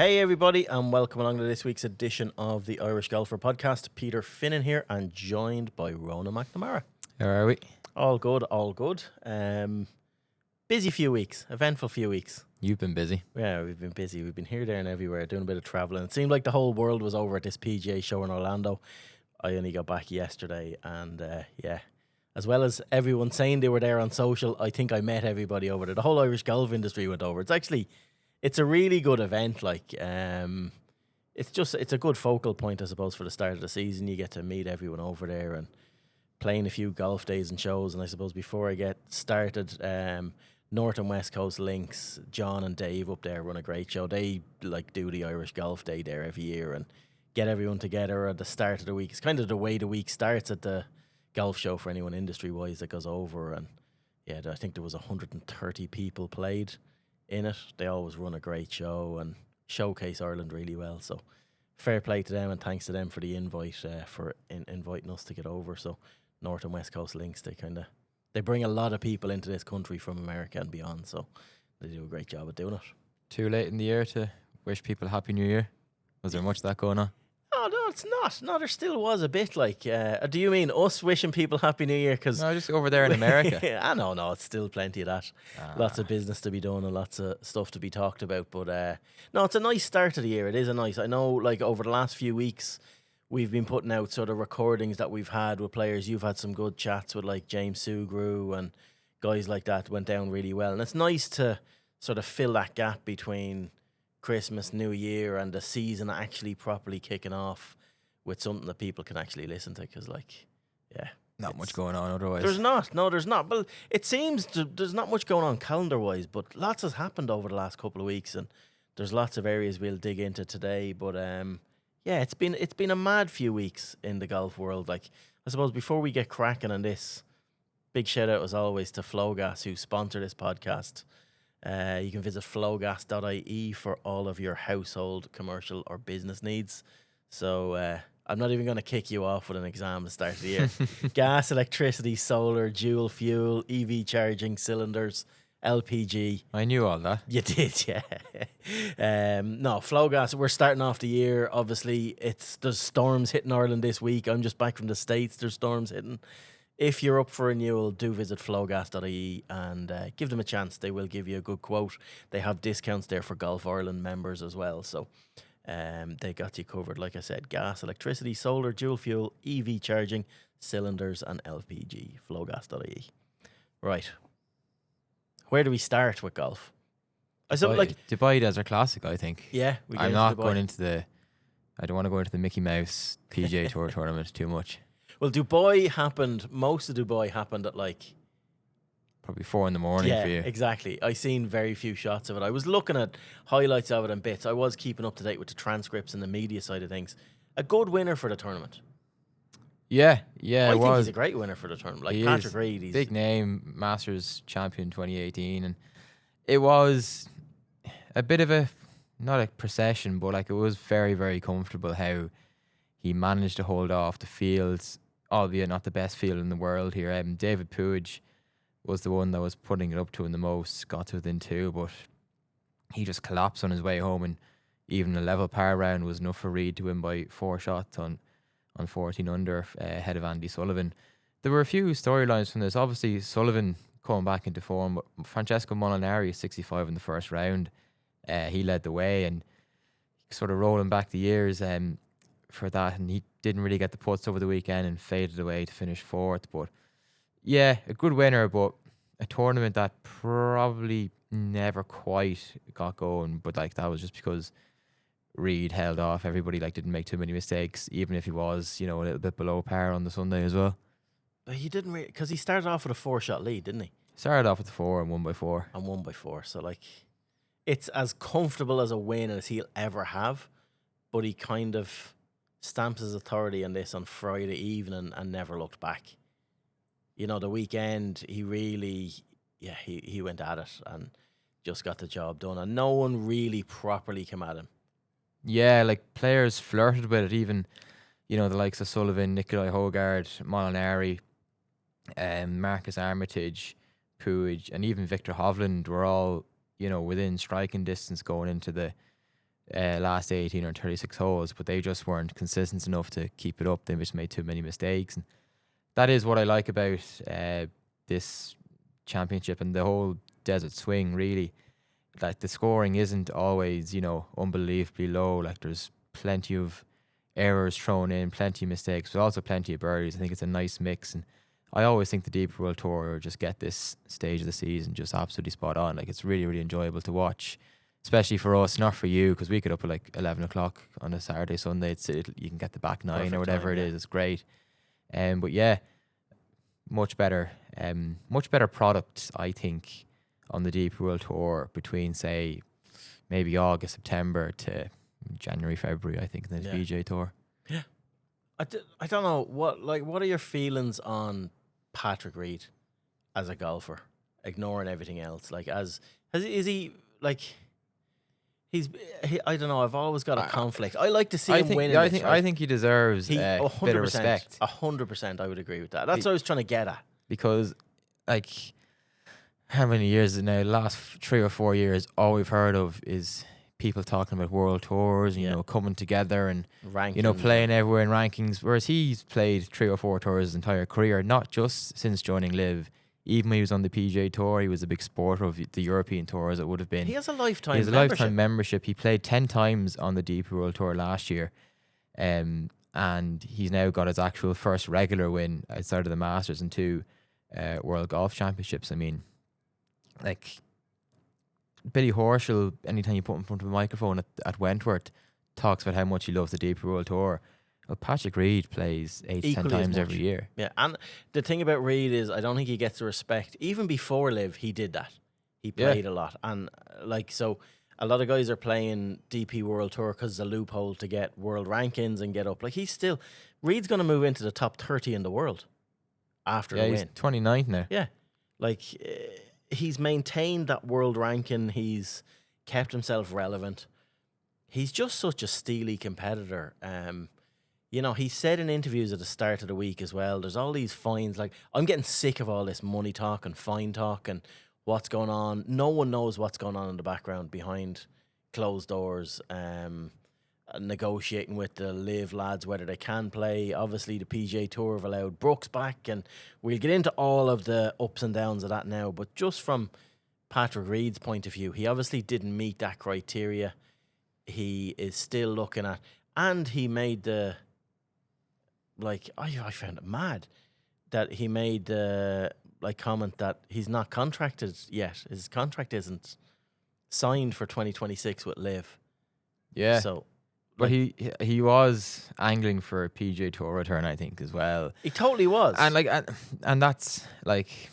Hey everybody, and welcome along to this week's edition of the Irish Golfer Podcast. Peter Finnan here, and joined by Ronan McNamara. How are we? All good, all good. Busy few weeks, eventful few weeks. You've been busy. Yeah, we've been busy. We've been here, there, and everywhere, doing a bit of travelling. It seemed like the whole world was over at this PGA show in Orlando. I only got back yesterday, and as well as everyone saying they were there on social, I think I met everybody over there. The whole Irish golf industry went over. It's a really good event. It's a good focal point, I suppose, for the start of the season. You get to meet everyone over there and playing a few golf days and shows. And I suppose before I get started, North and West Coast Links, John and Dave up there run a great show. They do the Irish Golf Day there every year and get everyone together at the start of the week. It's kind of the way the week starts at the golf show for anyone industry-wise that goes over. And yeah, I think there was 130 people played in it. They always run a great show and showcase Ireland really well. So fair play to them, and thanks to them for the invite, for inviting us to get over. So North and West Coast Links, they bring a lot of people into this country from America and beyond. So they do a great job of doing it. Too late in the year to wish people Happy New Year? Was there much of that going on? Oh, no, it's not. No, there still was a bit do you mean us wishing people Happy New Year? Cause No, just over there in America. I know, no, it's still plenty of that. Lots of business to be done and lots of stuff to be talked about. But no, it's a nice start to the year. It is I know, over the last few weeks, we've been putting out sort of recordings that we've had with players. You've had some good chats with James Sugru and guys like that. Went down really well. And it's nice to sort of fill that gap between Christmas, New Year, and the season actually properly kicking off with something that people can actually listen to. Because, Not much going on otherwise. There's not. No, there's not. Well, it seems there's not much going on calendar-wise, but lots has happened over the last couple of weeks, and there's lots of areas we'll dig into today. But it's been a mad few weeks in the golf world. I suppose before we get cracking on this, big shout out as always to Flowgas, who sponsor this podcast. You can visit flowgas.ie for all of your household, commercial, or business needs. So I'm not even going to kick you off with an exam at the start of the year. Gas, electricity, solar, dual fuel, EV charging, cylinders, LPG. I knew all that. You did, yeah. No, Flowgas, we're starting off the year. Obviously, there's storms hitting Ireland this week. I'm just back from the States. There's storms hitting. If you're up for renewal, do visit flowgas.ie and give them a chance. They will give you a good quote. They have discounts there for Golf Ireland members as well. So they got you covered. Like I said, gas, electricity, solar, dual fuel, EV charging, cylinders, and LPG. Flowgas.ie. Right. Where do we start with golf? Dubai Desert Classic, I think. Yeah, I'm not going into I don't want to go into the Mickey Mouse PGA Tour tournament too much. Well, most of Dubai happened at probably 4 a.m. for you. Exactly. I seen very few shots of it. I was looking at highlights of it and bits. I was keeping up to date with the transcripts and the media side of things. A good winner for the tournament. Yeah, I think he's a great winner for the tournament. He Patrick is. Reed, he's Big name, Masters champion 2018, and it was a bit of not a procession, but it was very, very comfortable how he managed to hold off the fields, albeit not the best field in the world here. David Puig was the one that was putting it up to him the most, got to within 2, but he just collapsed on his way home, and even a level par round was enough for Reed to win by 4 shots on 14 under ahead of Andy Sullivan. There were a few storylines from this. Obviously, Sullivan coming back into form, but Francesco Molinari, 65 in the first round. He led the way and sort of rolling back the years for that, and he didn't really get the putts over the weekend and faded away to finish 4th. But yeah, a good winner, but a tournament that probably never quite got going. But that was just because Reed held off. Everybody didn't make too many mistakes, even if he was a little bit below par on the Sunday as well. But he didn't really, because he started off with a 4-shot lead, didn't he? Started off with 4 and won by 4. And won by 4. So it's as comfortable as a win as he'll ever have. But he kind of stamps his authority on this on Friday evening and never looked back. The weekend, he really, he went at it and just got the job done. And no one really properly came at him. Yeah, players flirted with it, even, the likes of Sullivan, Nikolai Hogard, Molinari, Marcus Armitage, Puig, and even Victor Hovland were all, within striking distance going into the last 18 or 36 holes, but they just weren't consistent enough to keep it up. They just made too many mistakes. And that is what I like about this championship and the whole desert swing, really. Like, the scoring isn't always, unbelievably low. Like, there's plenty of errors thrown in, plenty of mistakes, but also plenty of birdies. I think it's a nice mix. And I always think the Deep World Tour just get this stage of the season just absolutely spot on. Like, it's really, really enjoyable to watch, especially for us, not for you, because we get up at like 11 o'clock on a Saturday, Sunday. You can get the back 9 Perfect or whatever time, it is. It's great. But yeah, much better product, I think, on the Deep World Tour between, say, maybe August, September to January, February, I think, in the PGA Tour. Yeah. I don't know, what are your feelings on Patrick Reed as a golfer, ignoring everything else? Like, is he, like, I don't know, I've always got a conflict. I like to see him win. I think he deserves a bit of respect. 100%, I would agree with that. That's what I was trying to get at. Because, like, how many years is it now? Last 3 or 4 years, all we've heard of is people talking about world tours and, coming together and, rankings, playing everywhere in rankings. Whereas he's played 3 or 4 tours his entire career, not just since joining Liv. Even when he was on the PGA Tour, he was a big supporter of the European Tour, as it would have been. He has a lifetime lifetime membership. He played 10 times on the Deep World Tour last year. And he's now got his actual first regular win outside of the Masters and 2 World Golf Championships. I mean, like, Billy Horschel, anytime you put him in front of a microphone at Wentworth, talks about how much he loves the Deep World Tour. Well, Patrick Reed plays 8 to 10 times every year. Yeah, and the thing about Reed is I don't think he gets the respect. Even before Liv, he did that. He played a lot. And, so a lot of guys are playing DP World Tour because it's a loophole to get world rankings and get up. Like, Reed's going to move into the top 30 in the world after the win. He's 29th now. Yeah. Like, he's maintained that world ranking. He's kept himself relevant. He's just such a steely competitor. He said in interviews at the start of the week as well, there's all these fines. Like, I'm getting sick of all this money talk and fine talk and what's going on. No one knows what's going on in the background behind closed doors, negotiating with the Liv lads whether they can play. Obviously, the PGA Tour have allowed Brooks back, and we'll get into all of the ups and downs of that now. But just from Patrick Reed's point of view, he obviously didn't meet that criteria. He is still looking at, and he made the... Like, I found it mad that he made the comment that he's not contracted yet. His contract isn't signed for 2026 with Liv. Yeah. So, but he was angling for a PGA Tour return, I think, as well. He totally was. And that's like,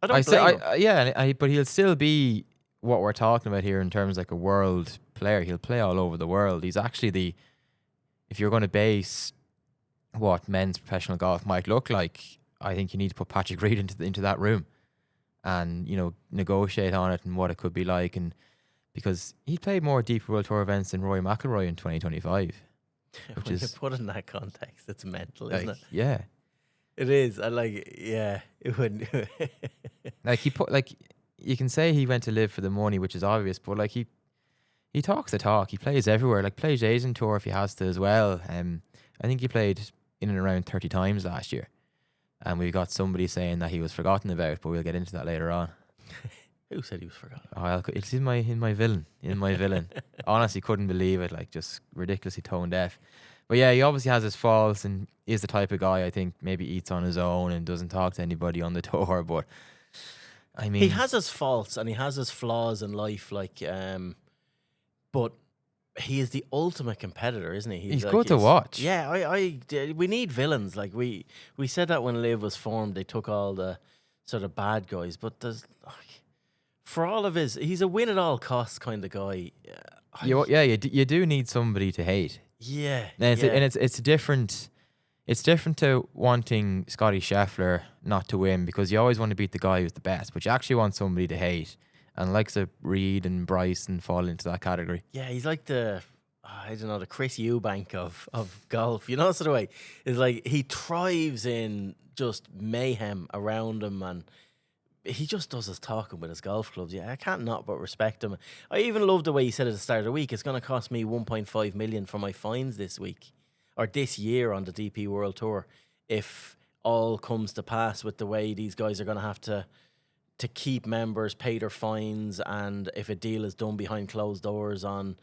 I don't blame him. But he'll still be what we're talking about here in terms of like a world player. He'll play all over the world. He's actually if you're going to base what men's professional golf might look like, I think you need to put Patrick Reed into that room and, negotiate on it and what it could be like. And because he played more Deep World Tour events than Rory McIlroy in 2025. Which when is, you put it in that context, it's mental, isn't it? Yeah. It is. It wouldn't. You can say he went to Live for the money, which is obvious, but like he talks the talk. He plays everywhere. Like, plays Asian Tour if he has to as well. I think he played in and around 30 times last year. And we've got somebody saying that he was forgotten about, but we'll get into that later on. Who said he was forgotten? Oh, it's in my villain. Honestly, couldn't believe it. Like, just ridiculously tone deaf. But yeah, he obviously has his faults and is the type of guy I think maybe eats on his own and doesn't talk to anybody on the tour. But I mean, he has his faults and he has his flaws in life. Like, but he is the ultimate competitor, isn't he? He's good to watch. Yeah, we need villains. Like, we said that when Liv was formed, they took all the sort of bad guys, but there's for all of he's a win at all costs kind of guy. You do need somebody to hate. Yeah, and it's different. It's different to wanting Scottie Scheffler not to win, because you always want to beat the guy who's the best, but you actually want somebody to hate. And likes of Reed and Bryson fall into that category. Yeah, he's like the Chris Eubank of golf. You know, sort of way. It's like he thrives in just mayhem around him and he just does his talking with his golf clubs. Yeah, I can't not but respect him. I even love the way he said at the start of the week, it's going to cost me 1.5 million for my fines this week or this year on the DP World Tour if all comes to pass with the way these guys are going to have to keep members, pay their fines, and if a deal is done behind closed doors on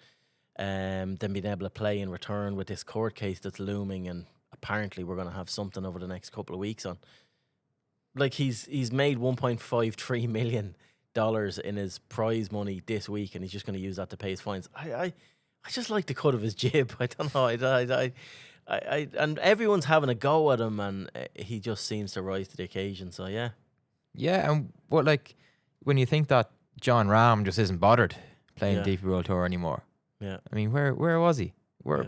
them being able to play in return with this court case that's looming, and apparently we're going to have something over the next couple of weeks on. Like he's made $1.53 million in his prize money this week, and he's just going to use that to pay his fines. I just like the cut of his jib. I don't know. I and everyone's having a go at him, and he just seems to rise to the occasion. So yeah. Yeah, and but like when you think that John Rahm just isn't bothered playing DP World Tour anymore. Yeah. I mean, where was he? Where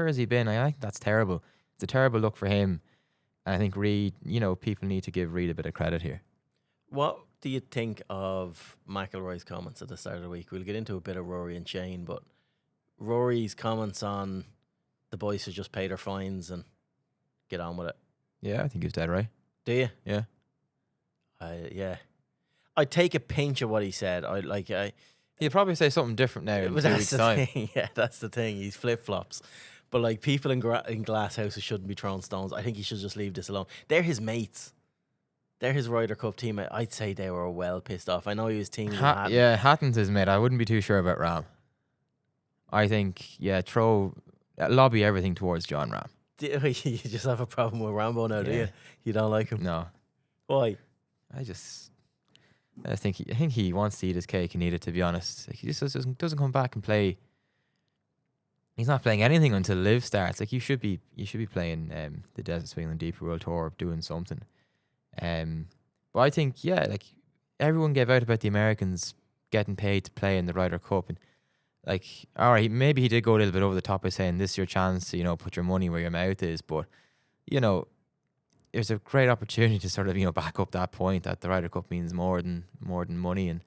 has he been? I think that's terrible. It's a terrible look for him. And I think Reed, people need to give Reed a bit of credit here. What do you think of McIlroy's comments at the start of the week? We'll get into a bit of Rory and Shane, but Rory's comments on the boys should just pay their fines and get on with it. Yeah, I think he's dead right. Do you? Yeah. Yeah. I take a pinch of what he said. He'll probably say something different now in 2 weeks' time. Yeah, that's the thing. He's flip-flops. But like people in glass houses shouldn't be throwing stones. I think he should just leave this alone. They're his mates. They're his Ryder Cup teammate. I'd say they were well pissed off. I know he was teaming with Hatton. Yeah, Hatton's his mate. I wouldn't be too sure about Rahm. I think, lobby everything towards John Rahm. You just have a problem with Rambo now, do you? You don't like him? No. Why? I think he wants to eat his cake and eat it, to be honest. Like, he just doesn't come back and play. He's not playing anything until Live starts. Like you should be playing the Desert Swing and DP World Tour, doing something. But I think like everyone gave out about the Americans getting paid to play in the Ryder Cup, and like, all right, maybe he did go a little bit over the top by saying this is your chance to put your money where your mouth is, but there's a great opportunity to sort of back up that point that the Ryder Cup means more than money. And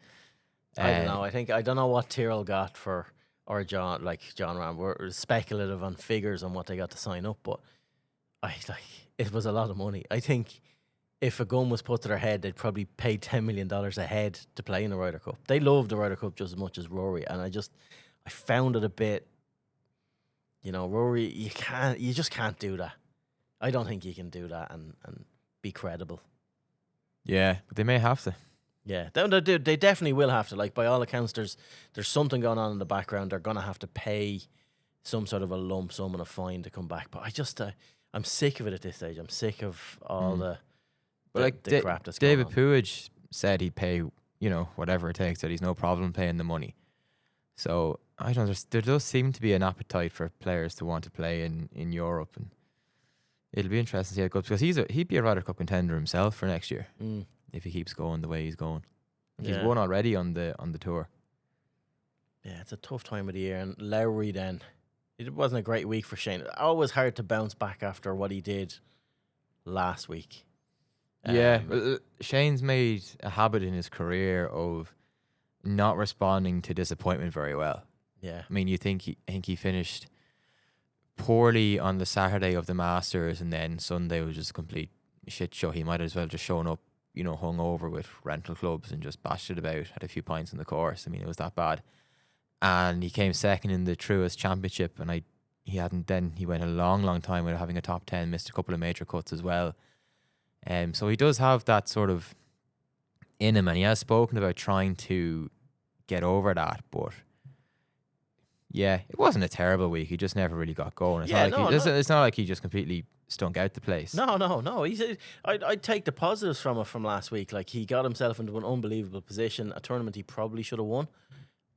I don't know. I don't know what Tyrrell got for, or John Rahm. We're speculative on figures on what they got to sign up, but it was a lot of money. I think if a gun was put to their head, they'd probably pay $10 million a head to play in the Ryder Cup. They love the Ryder Cup just as much as Rory, and I found it a bit. Rory, you just can't do that. I don't think you can do that and be credible. Yeah, but they may have to. Yeah, they definitely will have to. Like, by all accounts, there's something going on in the background. They're going to have to pay some sort of a lump sum and a fine to come back. But I'm sick of it at this stage. I'm sick of all the crap that's going on. David Puig said he'd pay, whatever it takes, that he's no problem paying the money. So, I don't know, there does seem to be an appetite for players to want to play in Europe, and it'll be interesting to see how it goes, because he'd be a Ryder Cup contender himself for next year if he keeps going the way he's going. He's won already on the tour. Yeah, it's a tough time of the year. And Lowry, then, it wasn't a great week for Shane. Always hard to bounce back after what he did last week. Shane's made a habit in his career of not responding to disappointment very well. Yeah, I mean, I think he finished poorly on the Saturday of the Masters, and then Sunday was just a complete shit show. He might as well just shown up, hung over with rental clubs and just bashed it about, had a few pints on the course. I mean, it was that bad. And he came second in the Truist Championship, and he went a long, long time without having a top 10, missed a couple of major cuts as well. So he does have that sort of in him, and he has spoken about trying to get over that, but yeah, it wasn't a terrible week. He just never really got going. It's not like he just completely stunk out the place. No. I'd take the positives from last week. Like, he got himself into an unbelievable position, a tournament he probably should have won.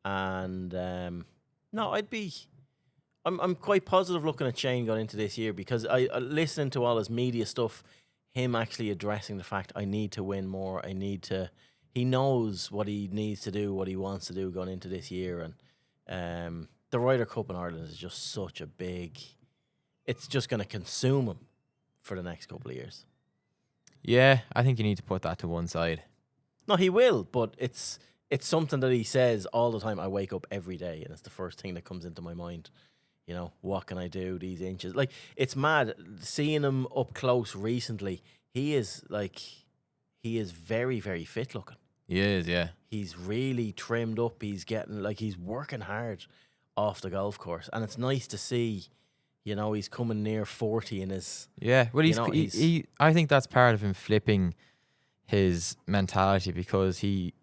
And I'm quite positive looking at Shane going into this year, because I listening to all his media stuff, him actually addressing the fact I need to win more. He knows what he needs to do, what he wants to do going into this year, and the Ryder Cup in Ireland is just such a big. It's just going to consume him for the next couple of years. Yeah, I think you need to put that to one side. No, he will, but it's something that he says all the time. I wake up every day, and it's the first thing that comes into my mind. What can I do? These inches. Like, it's mad seeing him up close recently. He is like, he is very, very fit looking. He is, yeah. He's really trimmed up. He's getting, like, he's working hard off the golf course. And it's nice to see, you know, he's coming near 40 in his... Yeah, well, he I think that's part of him flipping his mentality, because he...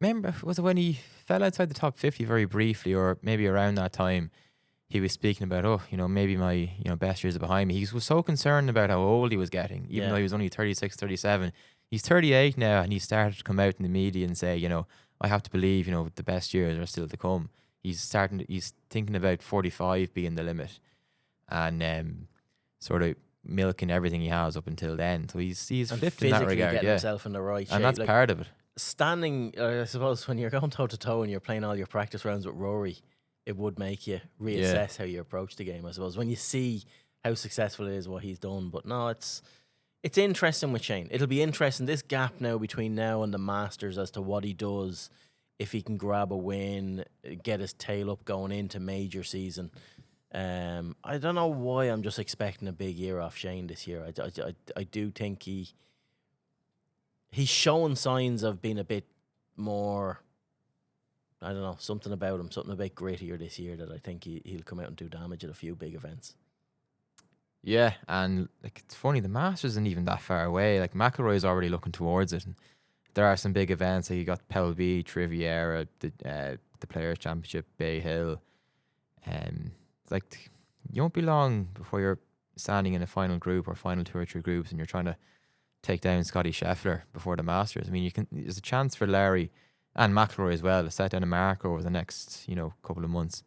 Remember, was it when he fell outside the top 50 very briefly, or maybe around that time, he was speaking about, oh, you know, maybe my, you know, best years are behind me. He was so concerned about how old he was getting, even though he was only 36, 37. He's 38 now, and he started to come out in the media and say, you know, I have to believe, you know, the best years are still to come. He's thinking about 45 being the limit, and sort of milking everything he has up until then. So he's flipped in that regard, getting himself in the right shape. And that's like, part of it. Standing, I suppose, when you're going toe to toe and you're playing all your practice rounds with Rory, it would make you reassess how you approach the game, I suppose, when you see how successful it is, what he's done. But no, it's interesting with Shane. It'll be interesting, this gap now between now and the Masters, as to what he does, if he can grab a win, get his tail up going into major season. I don't know why I'm just expecting a big year off Shane this year. I do think he's showing signs of being a bit more, I don't know, something about him, something a bit grittier this year, that I think he'll come out and do damage at a few big events. Yeah, and like, it's funny, the Masters isn't even that far away. Like, McIlroy is already looking towards it, and there are some big events. Like, you got Pebble Beach, Riviera, the Players Championship, Bay Hill. It's like, you won't be long before you're standing in a final group or final 2 or 3 groups, and you're trying to take down Scottie Scheffler before the Masters. I mean, there's a chance for Larry and McIlroy as well to set down a mark over the next, you know, couple of months.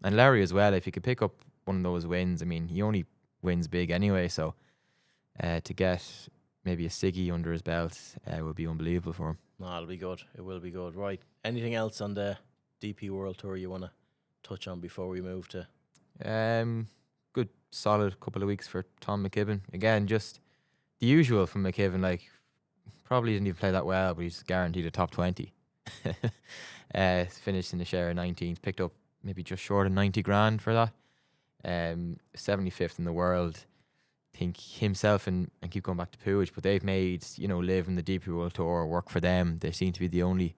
And Larry as well, if he could pick up one of those wins, I mean, he only wins big anyway, so to get maybe a Siggy under his belt would be unbelievable for him. No, it'll be good. It will be good. Right. Anything else on the DP World Tour you want to touch on before we move to? Good solid couple of weeks for Tom McKibbin. Again, just the usual from McKibbin. Like, probably didn't even play that well, but he's guaranteed a top 20. Finished in the share of 19th, picked up maybe just short of 90 grand for that. 75th in the world. I think himself and keep going back to Puig, but they've made, you know, live in the DP World Tour work for them. They seem to be the only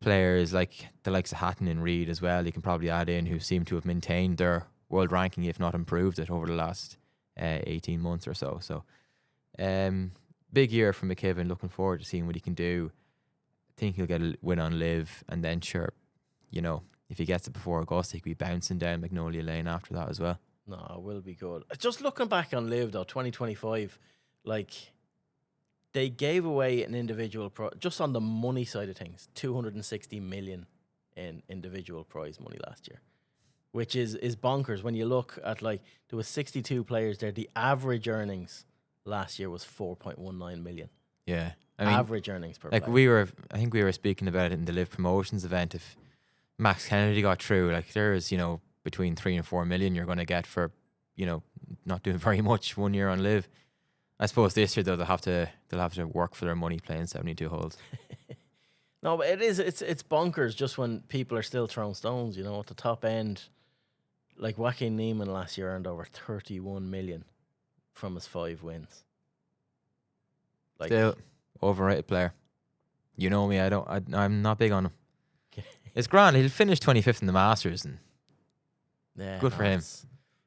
players, like the likes of Hatton and Reed as well, you can probably add in, who seem to have maintained their world ranking, if not improved it, over the last 18 months or so. So big year for McKibbin. Looking forward to seeing what he can do. I think he'll get a win on Live, and then sure, you know, if he gets it before Augusta, he could be bouncing down Magnolia Lane after that as well. No, it will be good. Just looking back on Live though, 2025, like, they gave away an individual just on the money side of things, 260 million in individual prize money last year, which is bonkers when you look at, like, there was 62 players there. The average earnings last year was 4.19 million. Yeah, I mean, average earnings per like player. I think we were speaking about it in the Live Promotions event. If Max Kennedy got through, like, there's, you know, between 3 and 4 million you're going to get for, you know, not doing very much 1 year on Live. I suppose this year though they'll have to work for their money playing 72 holes. No, but it's bonkers just when people are still throwing stones, you know, at the top end. Like, Joaquin Neiman last year earned over 31 million from his 5 wins. Like, still overrated player. You know me, I'm not big on him. It's grand. He'll finish 25th in the Masters, and yeah, good for him.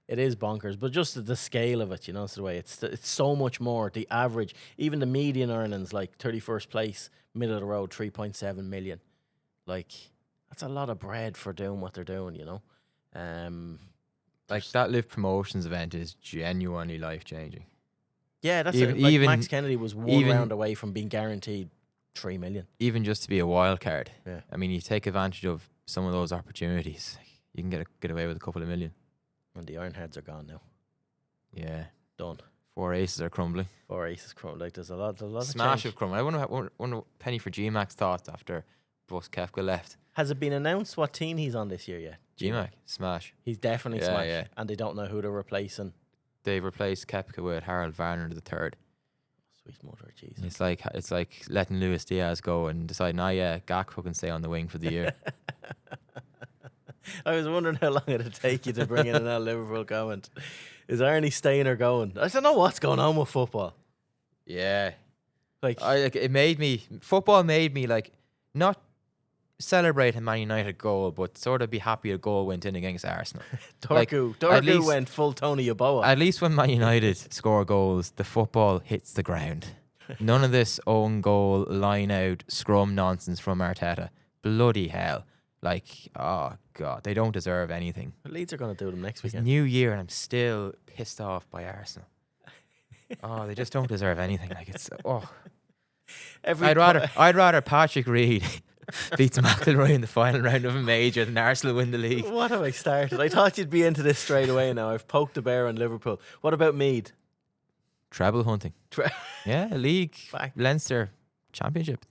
It is bonkers, but just the scale of it, you know, it's the way it's so much more. The average, even the median earnings, like 31st place, middle of the road, 3.7 million. Like, that's a lot of bread for doing what they're doing, you know. Like, that Live Promotions event is genuinely life changing. Yeah, that's it. Like, Max Kennedy was one round away from being guaranteed 3 million. Even just to be a wild card. Yeah. I mean, you take advantage of some of those opportunities, you can get away with a couple of million. And the Ironheads are gone now. Yeah. Done. 4 aces are crumbling. 4 aces crumbling. Like, there's a lot Smash of of crumbling. I wonder what Penny for GMAX thought after Brooks Koepka left. Has it been announced what team he's on this year yet? GMAX, Smash. He's definitely Smash. Yeah. And they don't know who they're replacing. They've replaced Koepka with Harold Varner III. Sweet mother, Jesus. It's like letting Luis Diaz go and deciding, Gakpo can stay on the wing for the year. I was wondering how long it'd take you to bring in that Liverpool comment. Is Arnie staying or going? I don't know what's going on with football. Yeah. Like, Football made me like not celebrate a Man United goal, but sort of be happy a goal went in against Arsenal. Dorgu went full Tony Yeboah. At least when Man United score goals, the football hits the ground. None of this own goal, line out, scrum nonsense from Arteta. Bloody hell. Like, oh God, they don't deserve anything. Leeds are going to do them next It's weekend. New Year and I'm still pissed off by Arsenal. Oh, they just don't deserve anything. Like, it's, I'd rather Patrick Reed beats McIlroy in the final round of a major than Arsenal win the league. What have I started? I thought you'd be into this straight away now. I've poked the bear on Liverpool. What about Mead? Treble hunting. Yeah, league, Back. Leinster, championship.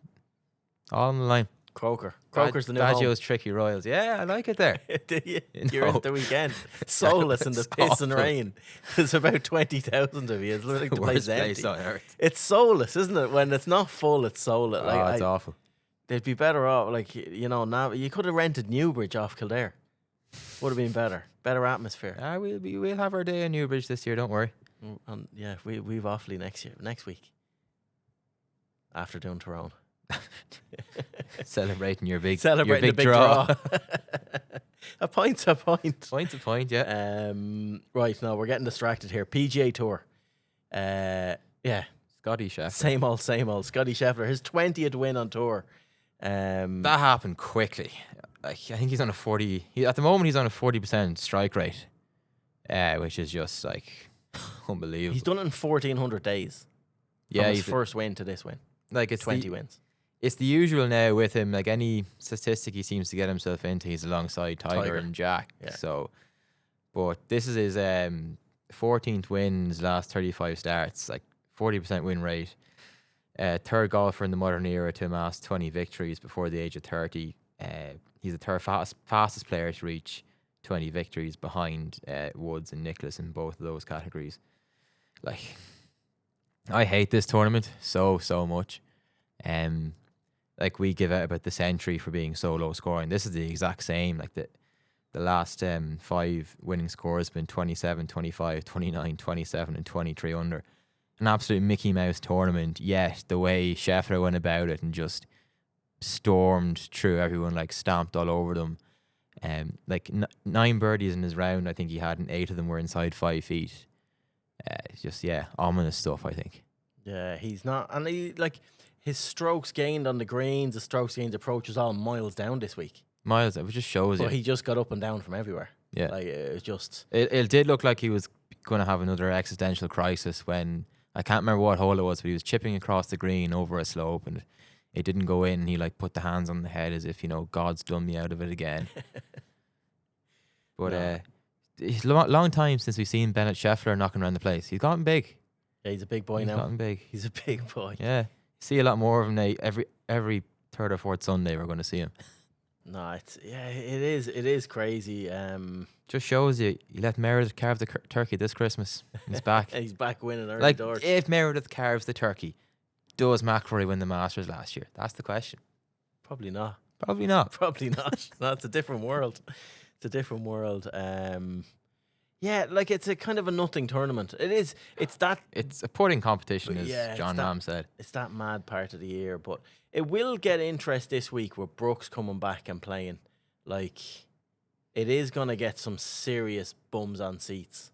All on the line. Croker's the new home. Baggio's tricky Royals. Yeah, I like it there. You're into the weekend. Soulless in the It's piss and awful. rain. There's about 20,000 of you. It's like the place Worst empty. place on earth. It's soulless, isn't it? When it's not full, it's soulless. Like, It's awful. they'd be better off. Like, now you could have rented Newbridge off Kildare. Would have been better. Better atmosphere. We'll have our day in Newbridge this year. Don't worry. And yeah, we've Offaly next week. After doing Tyrone. Celebrating your big Celebrating your big the big draw. A point's a point. Point's a point, yeah. Right, now we're getting distracted here. PGA Tour. Yeah. Scottie Scheffler. Same old. Scottie Scheffler. His 20th win on tour. That happened quickly. Like, I think he's on a 40. At the moment, he's on a 40% strike rate, which is just like unbelievable. He's done it in 1,400 days. Yeah, From he's his first win to this win. like it's 20 wins. It's the usual now with him. Like any statistic he seems to get himself into, he's alongside Tiger. And Jack. Yeah. So, but this is his 14th win, his last 35 starts, like 40% win rate. Third golfer in the modern era to amass 20 victories before the age of 30. He's the third fastest player to reach 20 victories behind Woods and Nicklaus in both of those categories. Like, I hate this tournament so much. Like, we give out about the century for being so low scoring. This is the exact same. Like, the last 5 winning scores have been 27, 25, 29, 27 and 23 under. An absolute Mickey Mouse tournament, yet the way Scheffler went about it and just stormed through everyone, like stamped all over them. Like 9 birdies in his round, I think he had, and 8 of them were inside 5 feet. It's just, ominous stuff, I think. Yeah, he's not. And his strokes gained on the greens, the strokes gained approach was all miles down this week. Miles, it just shows But you. he just got up and down from everywhere. Yeah. Like, it was just. It did look like he was going to have another existential crisis when, I can't remember what hole it was, but he was chipping across the green over a slope and it didn't go in. He like put the hands on the head as if, God's done me out of it again. But it's a long time since we've seen Bennett Scheffler knocking around the place. He's gotten big. Yeah, he's a big boy now. He's gotten big. He's a big boy. Yeah. See a lot more of him now. Every third or fourth Sunday we're going to see him. No, it is crazy. Just shows you let Meredith carve the turkey this Christmas. He's back. He's back winning early Like, doors. if Meredith carves the turkey, does McIlroy win the Masters last year? That's the question. Probably not. Probably not. Probably not. No, it's a different world. It's a different world. Yeah, like it's a kind of a nothing tournament. It is. It's a putting competition, But as yeah, John it's that- Ram said. it's that mad part of the year, but it will get interest this week with Brooks coming back and playing. Like, it is gonna get some serious bums on seats.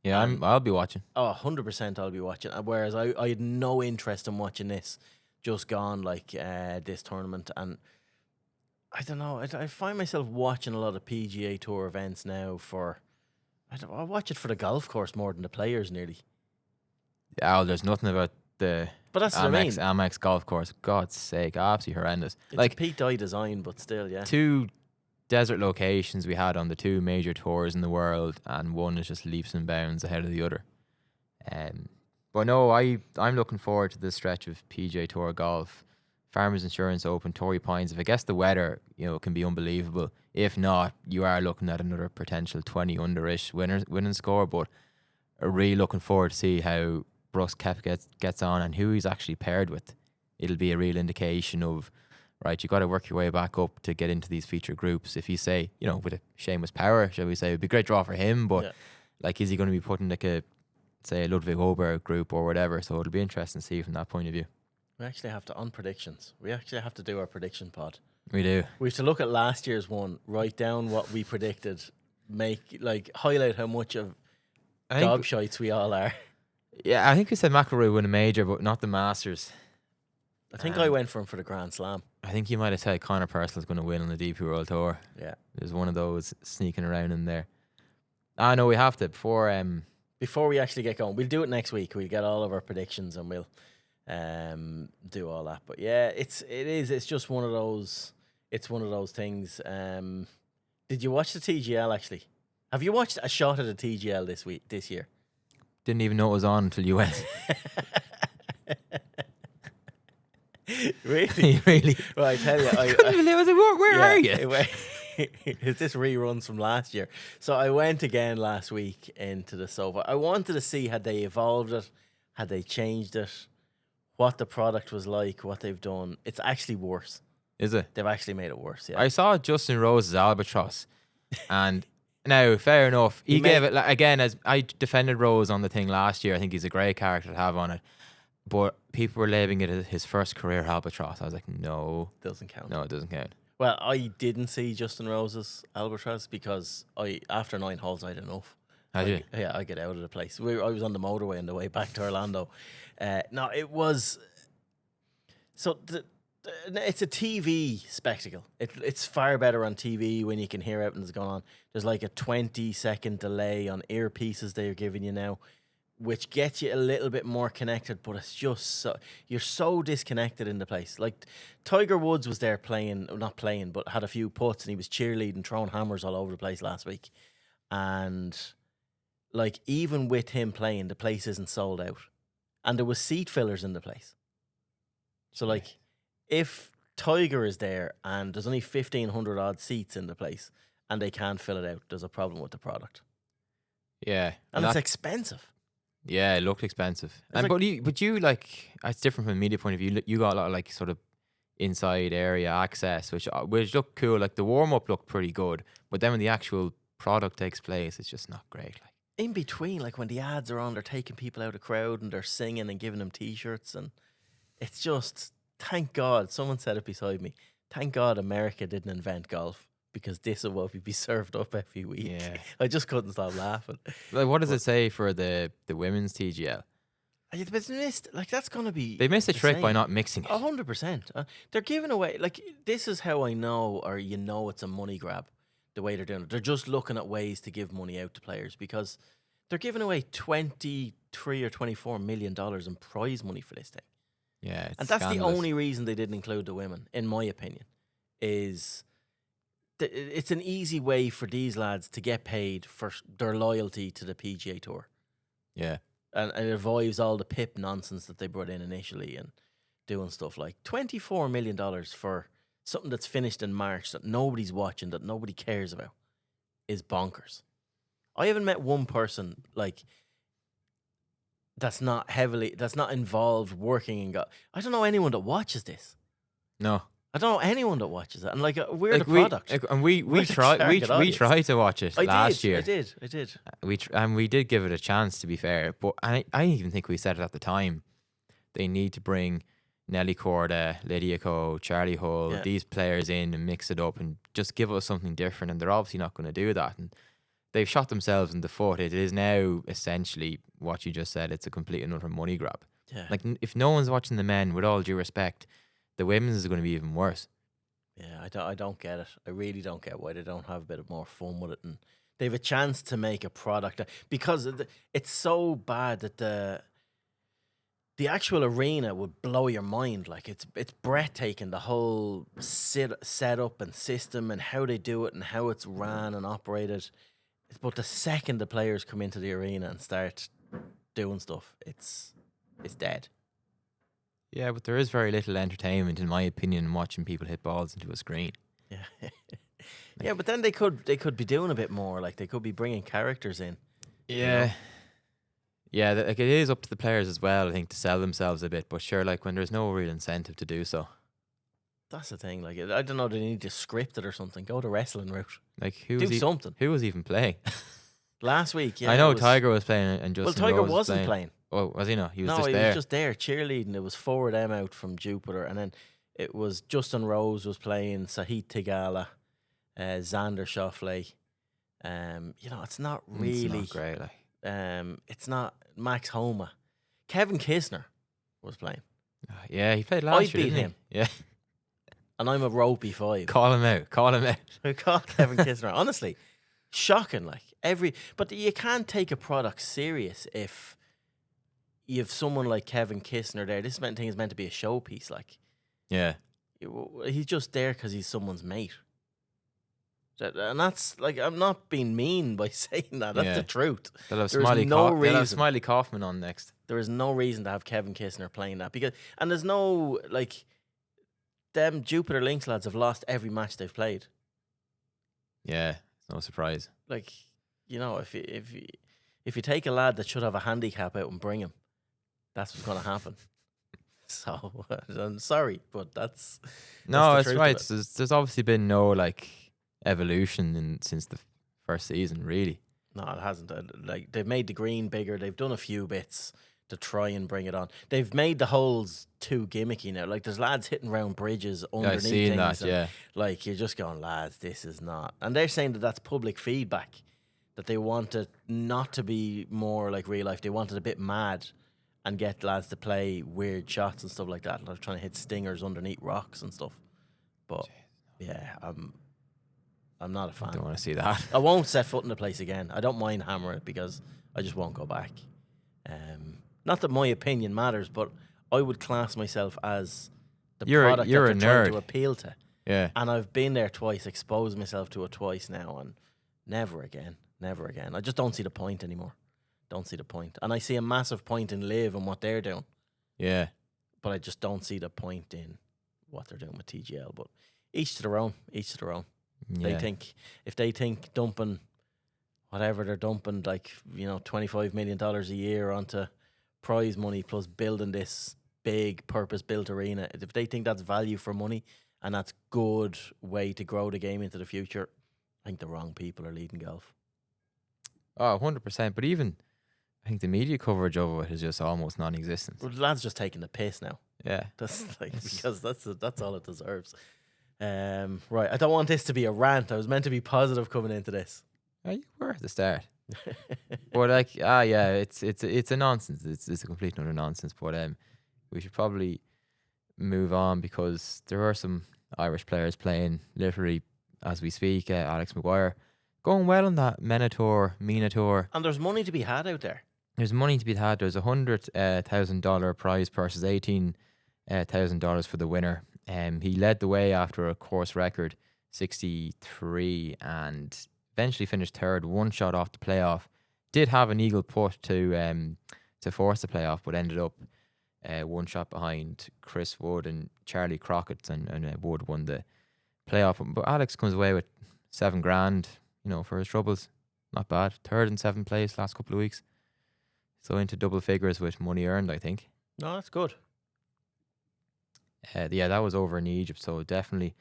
Yeah, I'll be watching. Oh, 100% I'll be watching. Whereas I had no interest in watching this just gone, like this tournament. And I don't know, I find myself watching a lot of PGA Tour events now I watch it for the golf course more than the players nearly. Oh, there's nothing about the But that's what I mean. Amex golf course. God's sake, absolutely horrendous. It's Like, a Pete Dye design, but still, yeah. 2 desert locations we had on the 2 major tours in the world, and one is just leaps and bounds ahead of the other. But no, I'm looking forward to this stretch of PGA Tour golf. Farmers Insurance Open, Torrey Pines. If I guess the weather, can be unbelievable. If not, you are looking at another potential 20 under-ish winning score. But I'm really looking forward to see how Brooks Koepka gets on and who he's actually paired with. It'll be a real indication of, right, you got to work your way back up to get into these feature groups. If you say, with a Seamus Power, shall we say, it'd be a great draw for him. But like, is he going to be putting like a Ludwig Oberg group or whatever? So it'll be interesting to see from that point of view. We actually have to, on predictions, we actually have to do our prediction pod. We do. We have to look at last year's one, write down what we predicted, highlight how much of gobshites we all are. Yeah, I think we said McIlroy would win a major, but not the Masters. I think I went for him for the Grand Slam. I think you might have said Conor Purcell's going to win on the DP World Tour. Yeah. There's one of those sneaking around in there. I know we have to before we actually get going. We'll do it next week. We'll get all of our predictions and we'll do all that. But yeah, it's just one of those. It's one of those things. Did you watch the TGL actually? Have you watched a shot of the TGL this year? Didn't even know it was on until you went. Really? Really? Well, I tell you, I couldn't believe. I was like, where are you? It's this reruns from last year. So I went again last week into the SOFI. I wanted to see had they evolved it, had they changed it, what the product was like, what they've done. It's actually worse. Is it? They've actually made it worse. Yeah. I saw Justin Rose's Albatross, and now fair enough. He gave it again, as I defended Rose on the thing last year. I think he's a great character to have on it. But people were labeling it as his first career Albatross. I was like, no. Doesn't count. No, it doesn't count. Well, I didn't see Justin Rose's Albatross because after 9 holes I had enough. Had you? Yeah, I get out of the place. I was on the motorway on the way back to Orlando. No, it was... So, it's a TV spectacle. It's far better on TV when you can hear everything that's going on. There's like a 20-second delay on earpieces they're giving you now, which gets you a little bit more connected, but it's just you're so disconnected in the place. Like Tiger Woods was there not playing, but had a few putts, and he was cheerleading, throwing hammers all over the place last week. And like even with him playing, the place isn't sold out, and there was seat fillers in the place. So like, if Tiger is there and there's only 1,500 odd seats in the place, and they can't fill it out, there's a problem with the product. Yeah, and it's expensive. Yeah, it looked expensive. And but you like, it's different from a media point of view. You got a lot of like sort of inside area access, which looked cool. Like the warm up looked pretty good, but then when the actual product takes place, it's just not great. Like in between, like when the ads are on, they're taking people out of the crowd and they're singing and giving them T-shirts, and it's just, thank God, someone said it beside me, thank God America didn't invent golf, because this is what we'd be served up every week. Yeah. I just couldn't stop laughing. Like, what does it say for the women's TGL? It's missed. Like, that's going to be... They missed a trick by not mixing it. 100%. They're giving away... Like, this is how I know, or it's a money grab, the way they're doing it. They're just looking at ways to give money out to players, because they're giving away $23 or $24 million in prize money for this thing. Yeah, it's and that's scandalous. The only reason they didn't include the women, in my opinion, is... It's an easy way for these lads to get paid for their loyalty to the PGA Tour. Yeah. And it avoids all the PIP nonsense that they brought in initially and doing stuff like $24 million for something that's finished in March that nobody's watching, that nobody cares about, is bonkers. I haven't met one person like that's not involved working in golf. I don't know anyone that watches this. No. I don't know anyone that watches it, and we're the product. And we tried to watch it last year. I did. We did give it a chance, to be fair, but I even think we said it at the time. They need to bring Nelly Korda, Lydia Ko, Charlie Hull, these players in and mix it up and just give us something different. And they're obviously not going to do that. And they've shot themselves in the foot. It is now essentially what you just said. It's a complete and utter money grab. Yeah. Like, if no one's watching the men, with all due respect, the women's is going to be even worse. Yeah, I don't get it. I really don't get why they don't have a bit of more fun with it, and they have a chance to make a product, because it's so bad that the actual arena would blow your mind. Like, it's breathtaking, the whole setup and system and how they do it and how it's ran and operated. But the second the players come into the arena and start doing stuff, it's dead. Yeah, but there is very little entertainment, in my opinion, in watching people hit balls into a screen. Yeah, yeah, but then they could be doing a bit more. Like, they could be bringing characters in. Yeah, yeah. Like, it is up to the players as well, I think, to sell themselves a bit. But sure, like, when there's no real incentive to do so. That's the thing. Like, I don't know. They need to script it or something. Go the wrestling route. Like, something. Who was even playing? Last week, yeah. I know Tiger was playing and Justin Tiger Rose wasn't playing. Oh, was he not? He was No, just he there. was just there cheerleading. It was 4 of them out from Jupiter, and then it was Justin Rose was playing, Sahit Tigala, Xander Schauffele. It's not really. It's not great. Like, It's not Max Homa. Kevin Kisner was playing, yeah, he played last year. beat didn't he? him. Yeah, and I'm a ropey 5. call him out. Call him out. I call Kevin Kisner. Honestly, shocking. But you can't take a product serious if you have someone like Kevin Kisner there. This thing is meant to be a showpiece. Yeah, He's just there because he's someone's mate. And that's I'm not being mean by saying that. That's the truth. they'll have There's Smiley. no They'll have reason. Smiley Kaufman on next. There is no reason to have Kevin Kisner playing that and there's no them Jupiter Lynx lads have lost every match they've played. Yeah, it's no surprise. If you take a lad that should have a handicap out and bring him, that's what's going to happen. So I'm sorry, but that's No, the it's truth right. of it. There's obviously been no evolution since the first season, really. No, it hasn't. They've made the green bigger. They've done a few bits to try and bring it on. They've made the holes too gimmicky now. There's lads hitting round bridges underneath I've seen things. that. Yeah, You're just going, lads, this is not. And they're saying that that's public feedback, that they want it not to be more like real life. They want it a bit mad and get lads to play weird shots and stuff like that. They're trying to hit stingers underneath rocks and stuff. But yeah, I'm not a fan. I don't want to see that. I won't set foot in the place again. I don't mind hammering it because I just won't go back. Not that my opinion matters, but I would class myself as the product you're that a they're trying nerd. to appeal to. Yeah, And I've been there twice, exposed myself to it twice now, and never again. Never again. I just don't see the point anymore. Don't see the point. And I see a massive point in Live and what they're doing, yeah. but I just don't see the point in what they're doing with TGL. But each to their own. Each to their own. Yeah. If they think dumping whatever they're dumping, $25 million a year onto prize money plus building this big purpose-built arena, if they think that's value for money and that's good way to grow the game into the future, I think the wrong people are leading golf. Oh, 100%. But even, I think the media coverage of it is just almost non-existent. Well, the lad's just taking the piss now. Yeah. That's because that's all it deserves. Right, I don't want this to be a rant. I was meant to be positive coming into this. You were at the start. But yeah, it's a nonsense. It's a complete utter nonsense. But we should probably move on because there are some Irish players playing literally as we speak. Alex Maguire going well on that Minotaur. And there's money to be had out there. There's money to be had. There's $100,000 prize purse, $18,000 for the winner. He led the way after a course record 63 and eventually finished third, one shot off the playoff. Did have an eagle putt to force the playoff, but ended up one shot behind Chris Wood and Charlie Crockett, and Wood won the playoff. But Alex comes away with $7,000, for his troubles. Not bad. Third and seventh place last couple of weeks. So into double figures with money earned, I think. No, that's good. Yeah, that was over in Egypt, so it's definitely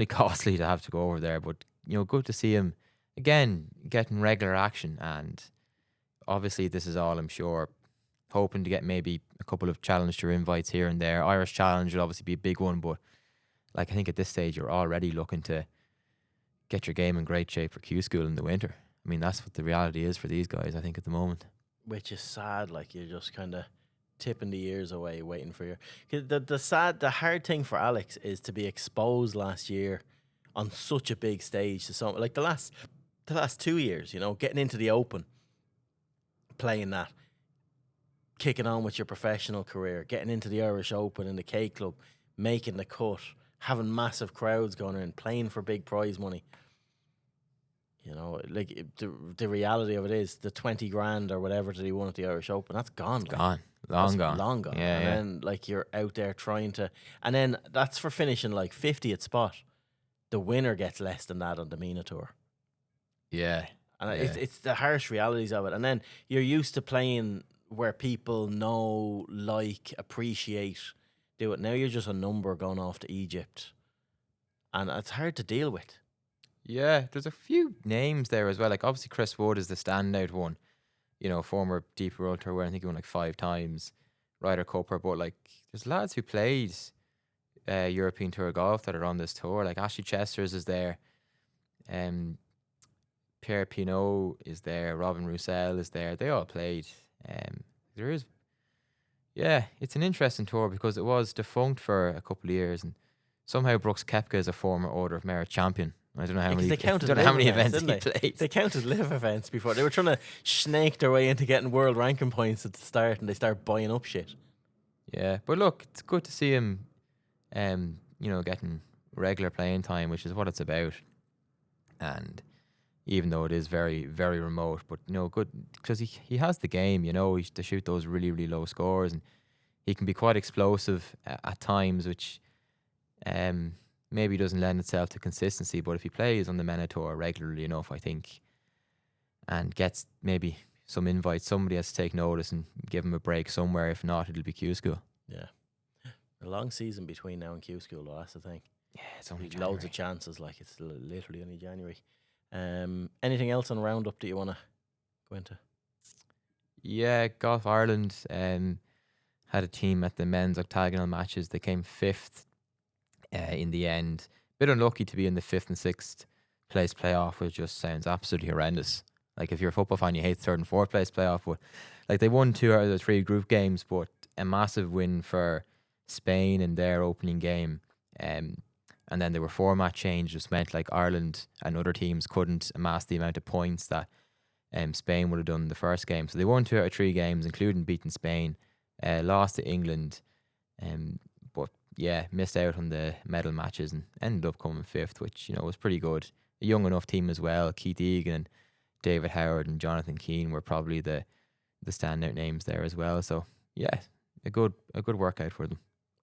costly to have to go over there. But good to see him again getting regular action, and obviously this is all, I'm sure, hoping to get maybe a couple of Challenge Tour invites here and there. Irish Challenge will obviously be a big one, but I think at this stage you're already looking to get your game in great shape for Q School in the winter. I mean, that's what the reality is for these guys, I think, at the moment. Which is sad. You're just kind of tipping the years away, waiting for your. The hard thing for Alex is to be exposed last year on such a big stage to some the last 2 years. Getting into the Open, playing that, kicking on with your professional career, getting into the Irish Open and the K Club, making the cut, having massive crowds going in, playing for big prize money. The reality of it is the 20 grand or whatever that he won at the Irish Open, that's gone. Gone. Long gone. Yeah, and then you're out there trying to, and then that's for finishing 50th spot. The winner gets less than that on the Minotaur. Yeah. And it's the harsh realities of it. And then you're used to playing where people know, appreciate, do it. Now you're just a number going off to Egypt. And it's hard to deal with. Yeah, there's a few names there as well. Obviously Chris Wood is the standout one. former Deep World Tour winner. I think he won like 5 times. Ryder Cupper, but like there's lads who played European Tour golf that are on this tour. Like Ashley Chester's is there. Pierre Pinot is there. Robin Roussel is there. They all played. There is, it's an interesting tour because it was defunct for a couple of years, and somehow Brooks Koepka is a former Order of Merit champion. I don't know how many. They counted don't know how many events he played. They counted live events before. They were trying to snake their way into getting world ranking points at the start, and they start buying up shit. Yeah, but look, it's good to see him, getting regular playing time, which is what it's about. And even though it is very, very remote, but good because he has the game. To shoot those really, really low scores, and he can be quite explosive at times, which maybe doesn't lend itself to consistency. But if he plays on the MENA Tour regularly enough, I think, and gets maybe some invites, somebody has to take notice and give him a break somewhere. If not, it'll be Q School. Yeah, a long season between now and Q School, though, that's the thing. Yeah, it's only loads January. of chances. Like it's literally only January. Anything else on Roundup that you want to go into? Yeah, Golf Ireland had a team at the men's octagonal matches. They came 5th in the end. Bit unlucky to be in the 5th and 6th place playoff, which just sounds absolutely horrendous. Like if you're a football fan, you hate 3rd and 4th place playoff. But like they won 2 out of the 3 group games, but a massive win for Spain in their opening game. And then there were format changes, which meant like Ireland and other teams couldn't amass the amount of points that Spain would have done in the first game. So they won 2 out of 3 games, including beating Spain. Lost to England, but missed out on the medal matches and ended up coming 5th, which was pretty good. A young enough team as well. Keith Egan, David Howard, and Jonathan Keane were probably the standout names there as well. So a good workout for them.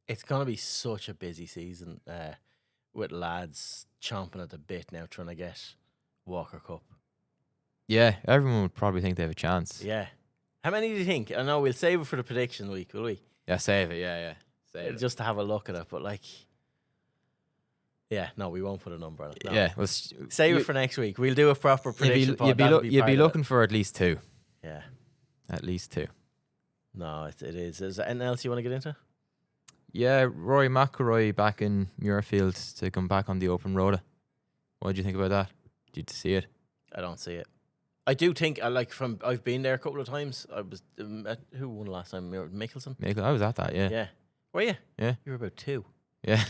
It's gonna be such a busy season with lads chomping at the bit now trying to get Walker Cup. Yeah, everyone would probably think they have a chance. Yeah. How many do you think? I know we'll save it for the prediction week, will we? Yeah, save it. Yeah, save it. Just to have a look at it, but no, we won't put a number on it. No. Yeah, save it for next week. We'll do a proper prediction. You'd be looking for at least 2. Yeah, at least 2. No, it is. Is there anything else you want to get into? Yeah, Rory McIlroy back in Muirfield to come back on the open road. What did you think about that? Did you see it? I don't see it. I do think I've been there a couple of times. I was who won last time? Mickelson. I was at that. Yeah. Yeah. Were you? Yeah. You were about 2. Yeah.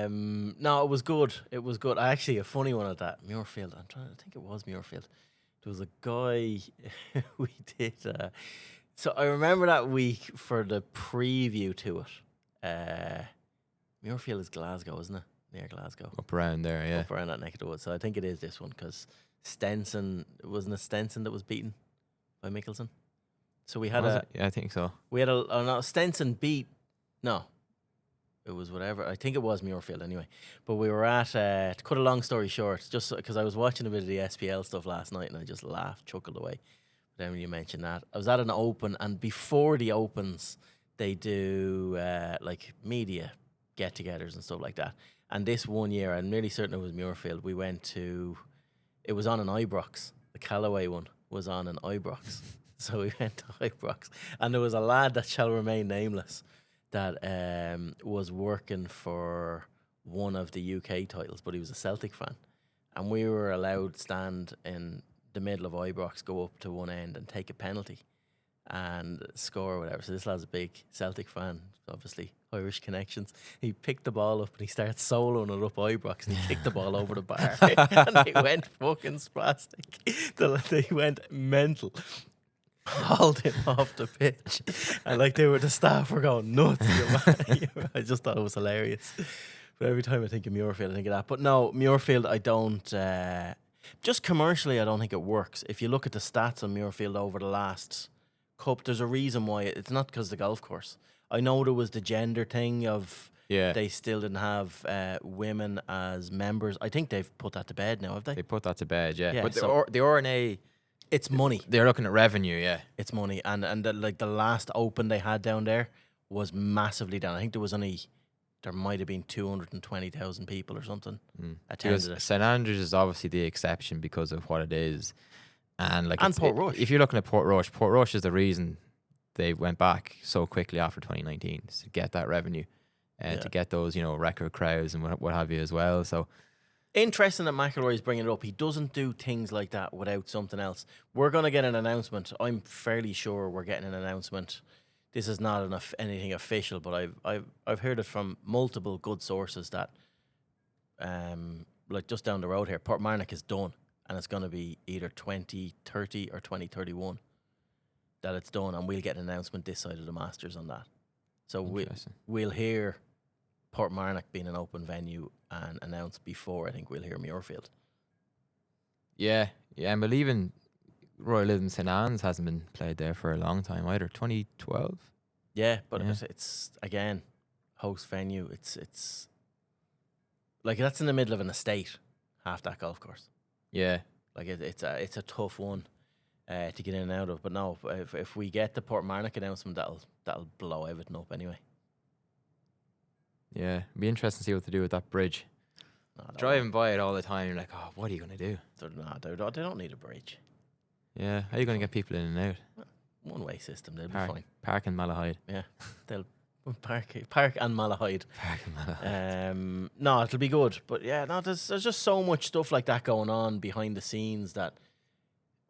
No, it was good. It was good. Actually, a funny one at that Muirfield. I think it was Muirfield. There was a guy we did. So I remember that week for the preview to it. Muirfield is Glasgow, isn't it? Near Glasgow. Up around there, yeah. Up around that neck of the woods. So I think it is this one because wasn't it Stenson that was beaten by Mickelson? So we had yeah, I think so. We had no, Stenson beat. No, it was whatever. I think it was Muirfield anyway. But we were at, to cut a long story short, just because I was watching a bit of the SPL stuff last night and I just laughed, chuckled away. But then when you mentioned that, I was at an open, and before the opens, they do media get-togethers and stuff like that. And this one year, I'm nearly certain it was Muirfield, we went to, it was on an Ibrox. The Callaway one was on an Ibrox. So we went to Ibrox. And there was a lad that shall remain nameless that was working for one of the UK titles, but he was a Celtic fan. And we were allowed to stand in the middle of Ibrox, go up to one end and take a penalty and score or whatever. So this lad's a big Celtic fan, obviously Irish connections. He picked the ball up and he started soloing it up Ibrox and he kicked the ball over the bar and they went fucking spastic. They went mental. Hauled him off the pitch and the staff were going nuts. I just thought it was hilarious. But every time I think of Muirfield, I think of that. But no, Muirfield, I don't. Just commercially, I don't think it works. If you look at the stats on Muirfield over the last cup, there's a reason why. It's not because of the golf course. I know there was the gender thing of they still didn't have women as members. I think they've put that to bed now, have they? They put that to bed, yeah. But so the RNA, it's money. They're looking at revenue, yeah. It's money, and the last open they had down there was massively down. I think there might have been 220,000 people or something attended it. St Andrews is obviously the exception because of what it is. And like And Portrush. if you're looking at Portrush is the reason they went back so quickly after 2019 is to get that revenue, to get those record crowds and what have you as well. So interesting that McIlroy is bringing it up. He doesn't do things like that without something else. We're going to get an announcement. I'm fairly sure we're getting an announcement. This is not anything official, but I've heard it from multiple good sources that, like just down the road here, Portmarnock is done, and it's going to be either 2030 or 2031 that it's done, and we'll get an announcement this side of the Masters on that. So we'll hear Portmarnock being an open venue and announced before I think we'll hear Muirfield. Yeah, I'm believing Royal Living St Anne's hasn't been played there for a long time either. 2012. Yeah, but it's again host venue. It's like that's in the middle of an estate, half that golf course. Yeah, like it's a tough one to get in and out of. But no, if we get the Portmarnock announcement, that'll blow everything up anyway. Yeah, it'd be interesting to see what to do with that bridge. Driving by it all the time, you're like, oh, what are you going to do? They don't need a bridge. Yeah, how are you going to get people in and out? One-way system, they'll be fine. Park in Malahide. Yeah, they'll park and Malahide. Park and Malahide. No, it'll be good. But yeah, no, there's just so much stuff like that going on behind the scenes that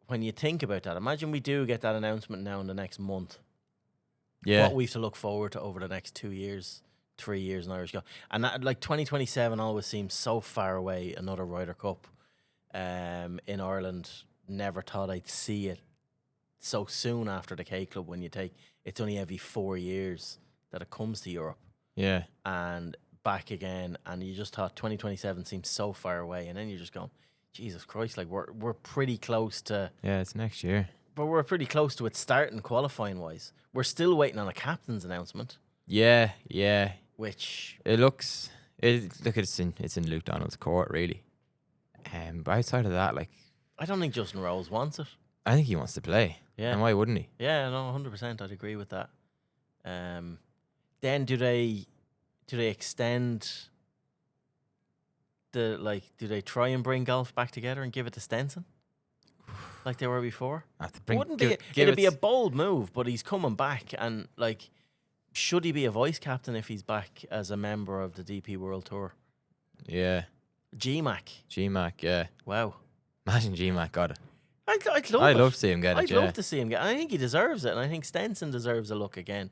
when you think about that, imagine we do get that announcement now in the next month. Yeah. What we have to look forward to over the next 2 years, 3 years in Irish golf. And that, like 2027 always seems so far away, another Ryder Cup in Ireland. Never thought I'd see it so soon after the K Club when you take, it's only every 4 years that it comes to Europe. Yeah. And back again, and you just thought 2027 seems so far away, and then you're just going, Jesus Christ, like we're pretty close to. Yeah, it's next year. But we're pretty close to it starting qualifying wise. We're still waiting on a captain's announcement. Yeah. Which it's in Luke Donald's court really. But outside of that, like, I don't think Justin Rose wants it. I think he wants to play. Yeah. And why wouldn't he? Yeah, no, 100%. I'd agree with that. Then do they extend do they try and bring golf back together and give it to Stenson like they were before? It'd be a bold move, but he's coming back, and like, should he be a vice captain if he's back as a member of the DP World Tour? Yeah. GMAC, yeah. Wow. Imagine GMAC got it. I'd love to see him get it. I'd love to see him get it. I think he deserves it, and I think Stenson deserves a look again.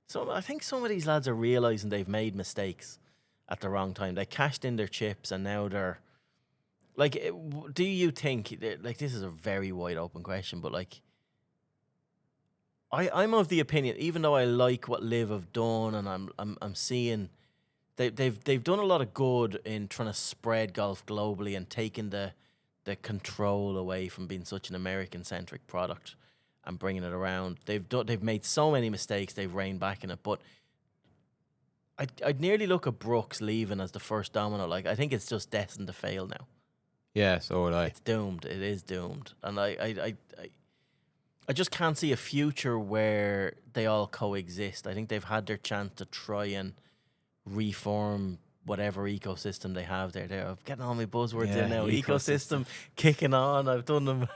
So I think some of these lads are realising they've made mistakes at the wrong time. They cashed in their chips, and now they're like, do you think, like, this is a very wide open question, but like, I'm of the opinion, even though I like what Liv have done, and I'm seeing they've done a lot of good in trying to spread golf globally and taking the control away from being such an American centric product and bringing it around. They've made so many mistakes. They've reined back in it, but I'd nearly look at Brooks leaving as the first domino. Like, I think it's just destined to fail now. Yeah, so would I. It's doomed. It is doomed, and I just can't see a future where they all coexist. I think they've had their chance to try and reform whatever ecosystem they have there. I'm getting all my buzzwords in now. Ecosystem kicking on. I've done them.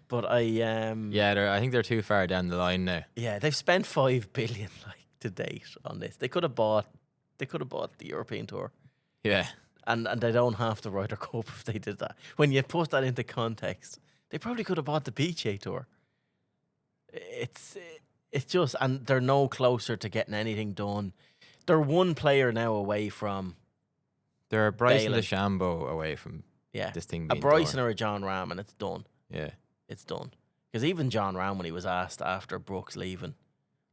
But I think they're too far down the line now. Yeah, they've spent $5 billion to date on this. They could have bought the European Tour. Yeah. And they don't have to Ryder Cup if they did that. When you put that into context, they probably could have bought the PGA Tour. It's just, and they're no closer to getting anything done. They're one player now away from. They're a Bryson DeChambeau away from this thing being a Bryson done. or a John Ram, and it's done. Yeah. It's done. Because even John Ram, when he was asked after Brooks leaving,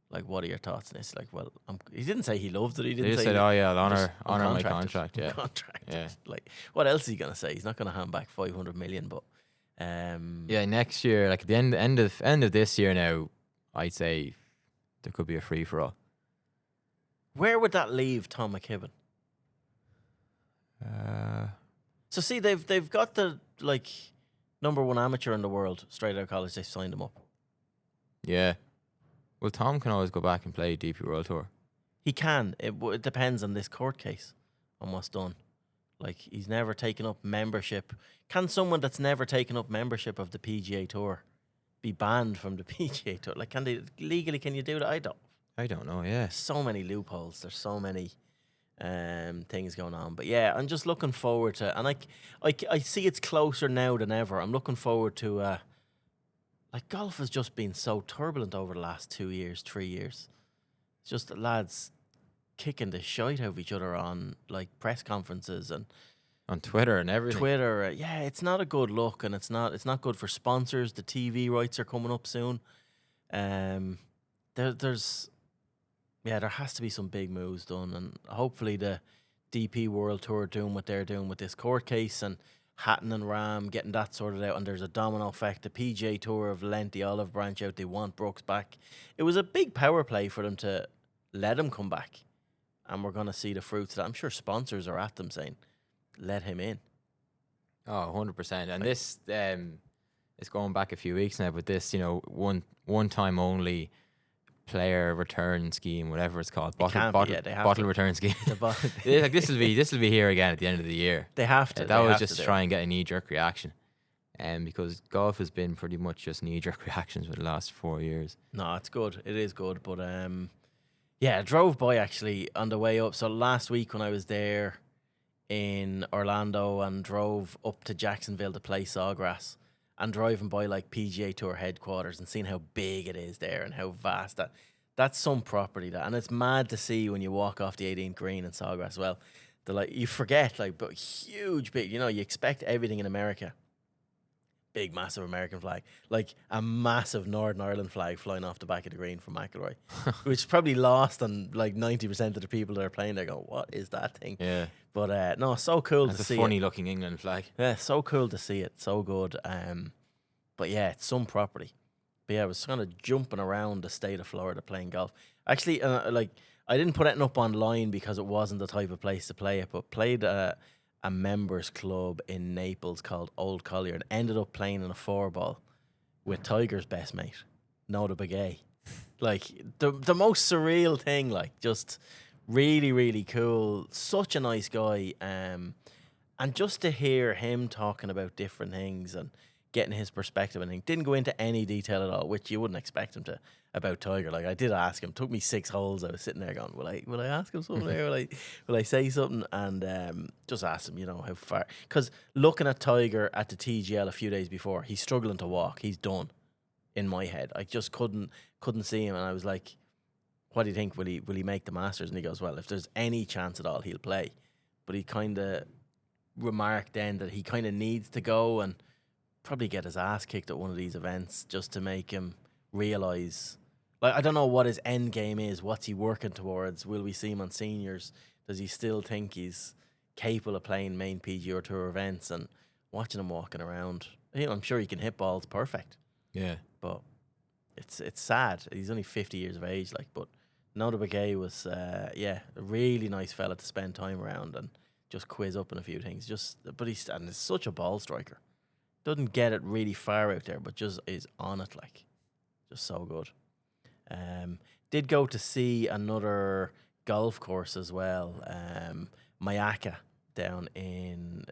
like, what are your thoughts on this? Like, well, he didn't say he loved it. He didn't say. He said, "Oh yeah, I'll honor my contract." Yeah. Yeah. Like, what else is he gonna say? He's not gonna hand back $500 million, but. Yeah, next year, like at the end of this year now, I'd say there could be a free for all. Where would that leave Tom McKibbin? So see, they've got the number one amateur in the world straight out of college. They signed him up. Yeah. Well, Tom can always go back and play DP World Tour. He can. It depends on this court case, on what's done. Like, he's never taken up membership. Can someone that's never taken up membership of the PGA Tour be banned from the PGA Tour? Like, can you do that? I don't know. Yeah. So many loopholes. There's so many things going on. But yeah, I'm just looking forward to, and I see it's closer now than ever. I'm looking forward to, like, golf has just been so turbulent over the last 2 years, 3 years. It's just the lads kicking the shite out of each other on, like, press conferences and on Twitter and everything. Twitter, yeah, it's not a good look, and it's not good for sponsors. The TV rights are coming up soon. There's there has to be some big moves done, and hopefully the DP World Tour doing what they're doing with this court case, and Hatton and Ram getting that sorted out, and there's a domino effect. The PGA Tour have lent the olive branch out. They want Brooks back. It was a big power play for them to let him come back, and we're going to see the fruits of that. I'm sure sponsors are at them saying, let him in. Oh, 100%. And this it's going back a few weeks now, but this, one time only player return scheme, whatever it's called, bottle return scheme. Like, this will be here again at the end of the year. They have to. That was just to try and get a knee-jerk reaction, because golf has been pretty much just knee-jerk reactions for the last 4 years. No, it's good. It is good, but I drove by actually on the way up. So last week when I was there in Orlando and drove up to Jacksonville to play Sawgrass, and driving by like PGA Tour headquarters and seeing how big it is there and how vast that's some property and it's mad to see when you walk off the 18th green in Sawgrass. Well, you forget, like, but huge, big, you expect everything in America. Big, massive American flag, like a massive Northern Ireland flag flying off the back of the green from McIlroy, which is probably lost on like 90% of the people that are playing there. Go, what is that thing? Yeah. But no, so cool to see. It's a funny looking England flag. Yeah, so cool to see it. So good. But yeah, it's some property. But yeah, I was kind of jumping around the state of Florida playing golf. Actually, I didn't put it up online because it wasn't the type of place to play it, but played a members club in Naples called Old Collier, and ended up playing in a 4-ball with Tiger's best mate, Noda Begay. Like, the most surreal thing, like, just really, really cool. Such a nice guy. And just to hear him talking about different things and getting his perspective and things. Didn't go into any detail at all, which you wouldn't expect him to, about Tiger. Like, I did ask him. Took me 6 holes. I was sitting there going, will I ask him something there? Will I say something? And just asked him, how far. Because looking at Tiger at the TGL a few days before, he's struggling to walk. He's done in my head. I just couldn't see him. And I was like, what do you think? Will he make the Masters? And he goes, well, if there's any chance at all, he'll play. But he kind of remarked then that he kind of needs to go and probably get his ass kicked at one of these events just to make him realise. Like, I don't know what his end game is. What's he working towards? Will we see him on seniors? Does he still think he's capable of playing main PGA Tour events? And watching him walking around, I'm sure he can hit balls perfect. Yeah, but it's sad. He's only 50 years of age. Like, but Noda Begay was a really nice fella to spend time around and just quiz up on a few things. But he's such a ball striker. Doesn't get it really far out there, but just is on it, like, just so good. Did go to see another golf course as well, Mayaka down in.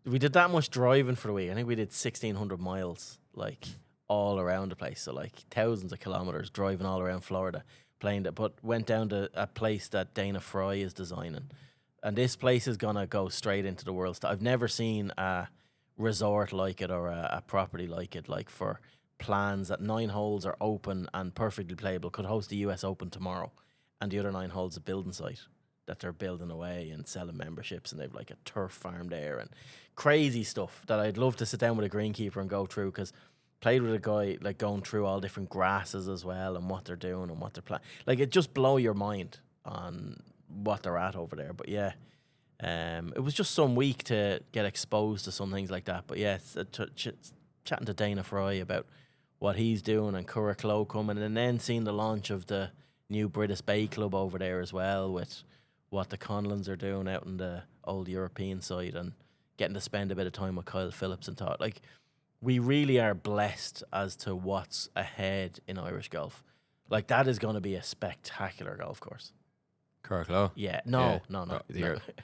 We did that much driving for the week. I think we did 1,600 miles, like, all around the place. So, like, thousands of kilometers driving all around Florida, playing that. But went down to a place that Dana Fry is designing. And this place is going to go straight into the world. I've never seen a resort like it or a property like it, like, for plans that 9 holes are open and perfectly playable. Could host the US Open tomorrow. And the other 9 holes a building site that they're building away and selling memberships. And they've, like, a turf farm there and crazy stuff that I'd love to sit down with a greenkeeper and go through, because played with a guy, like, going through all different grasses as well and what they're doing and what they're planning. Like, it just blow your mind on what they're at over there. But yeah, it was just some week to get exposed to some things like that. But yeah, chatting to Dana Fry about what he's doing and Curracloe coming, and then seeing the launch of the new British Bay Club over there as well, with what the Conlons are doing out in the old European side, and getting to spend a bit of time with Kyle Phillips and thought, like, we really are blessed as to what's ahead in Irish golf. Like, that is going to be a spectacular golf course. Kirklow. Yeah, no.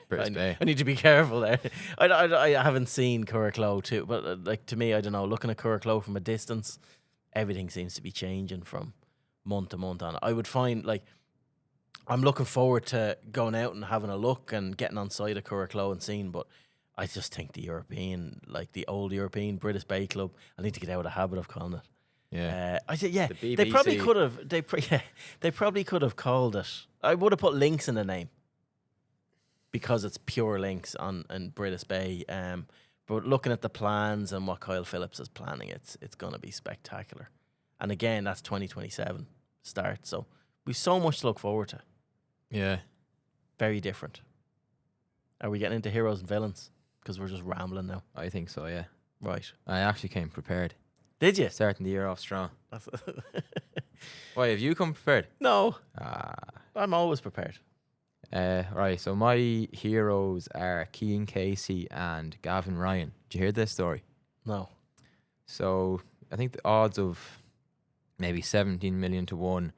British Bay. I need to be careful there. I haven't seen Curraclow too, but like to me, I don't know. Looking at Curraclow from a distance, everything seems to be changing from month to month. On I would find like I'm looking forward to going out and having a look and getting on site at Curraclow and seeing, but I just think the European, like the old European British Bay Club, I need to get out of the habit of calling it. Yeah. I said, yeah, The they probably BBC. could have. They probably could have called it. I would have put links in the name because it's pure links on in British Bay. But looking at the plans and what Kyle Phillips is planning, it's going to be spectacular. And again, that's 2027 start. So we've so much to look forward to. Yeah. Very different. Are we getting into heroes and villains? Because we're just rambling now. I think so, yeah. Right. I actually came prepared. Did you? Starting the year off strong. That's Why, have you come prepared? no, Ah. I'm always prepared. Right, so my heroes are Cian Casey and Gavin Ryan. Did you hear this story? No. So I think the odds of maybe 17 million to 1.